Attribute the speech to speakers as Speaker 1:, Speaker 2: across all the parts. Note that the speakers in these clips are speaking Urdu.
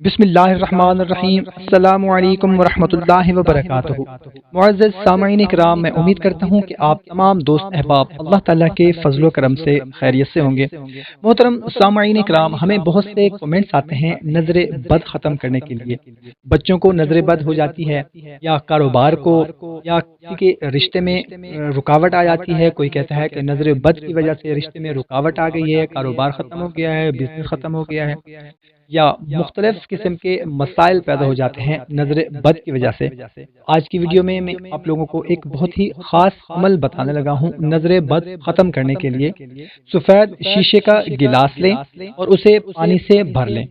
Speaker 1: بسم اللہ الرحمن الرحیم۔ السلام علیکم ورحمۃ اللہ وبرکاتہ۔ معزز سامعین اکرام، میں امید کرتا ہوں کہ آپ تمام دوست احباب اللہ تعالیٰ کے فضل و کرم سے خیریت سے ہوں گے۔ محترم سامعین اکرام، ہمیں بہت سے کومنٹس آتے ہیں نظر بد ختم کرنے کے لیے۔ بچوں کو نظر بد ہو جاتی ہے، یا کاروبار کو، یا کسی کے رشتے میں رکاوٹ آ جاتی ہے۔ کوئی کہتا ہے کہ نظر بد کی وجہ سے رشتے میں رکاوٹ آ گئی ہے، کاروبار ختم ہو گیا ہے، بزنس ختم ہو گیا ہے، یا مختلف قسم کے مسائل پیدا ہو جاتے ہیں نظر بد کی وجہ سے۔ آج کی ویڈیو میں آپ لوگوں کو ایک بہت ہی خاص عمل بتانے لگا ہوں نظر بد ختم کرنے کے لیے۔ سفید شیشے کا گلاس لیں اور اسے پانی سے بھر لیں۔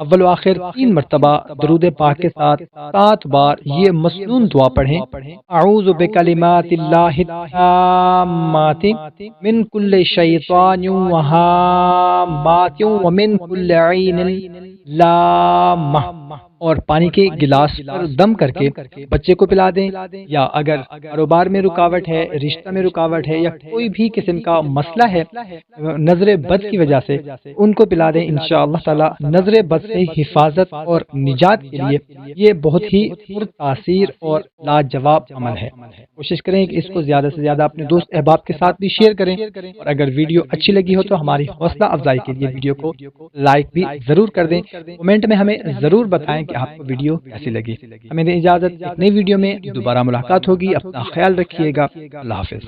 Speaker 1: اول و آخر 3 مرتبہ درود پاک کے ساتھ 7 بار یہ مسنون دعا پڑھیں: اعوذ بکلمات اللہ التامات من کل شیطان وہامات ومن کل عین لامہ، اور پانی کے گلاس پر دم کر کے بچے کو پلا دیں، یا اگر کاروبار میں رکاوٹ ہے، رشتہ میں رکاوٹ ہے، یا کوئی بھی قسم کا مسئلہ ہے نظر بد کی وجہ سے، ان کو پلا دیں۔ انشاءاللہ تعالی نظر بد سے حفاظت اور نجات کے لیے یہ بہت ہی پر تاثیر اور لاجواب عمل ہے۔ کوشش کریں کہ اس کو زیادہ سے زیادہ اپنے دوست احباب کے ساتھ بھی شیئر کریں، اور اگر ویڈیو اچھی لگی ہو تو ہماری حوصلہ افزائی کے لیے ویڈیو کو لائک بھی ضرور کر دیں۔ کمنٹ میں ہمیں ضرور بتائیں کہ آپ کو ویڈیو کیسی لگی۔ ہمیں اجازت، ایک نئی ویڈیو میں دوبارہ ملاقات ہوگی۔ اپنا خیال رکھیے گا۔ اللہ حافظ۔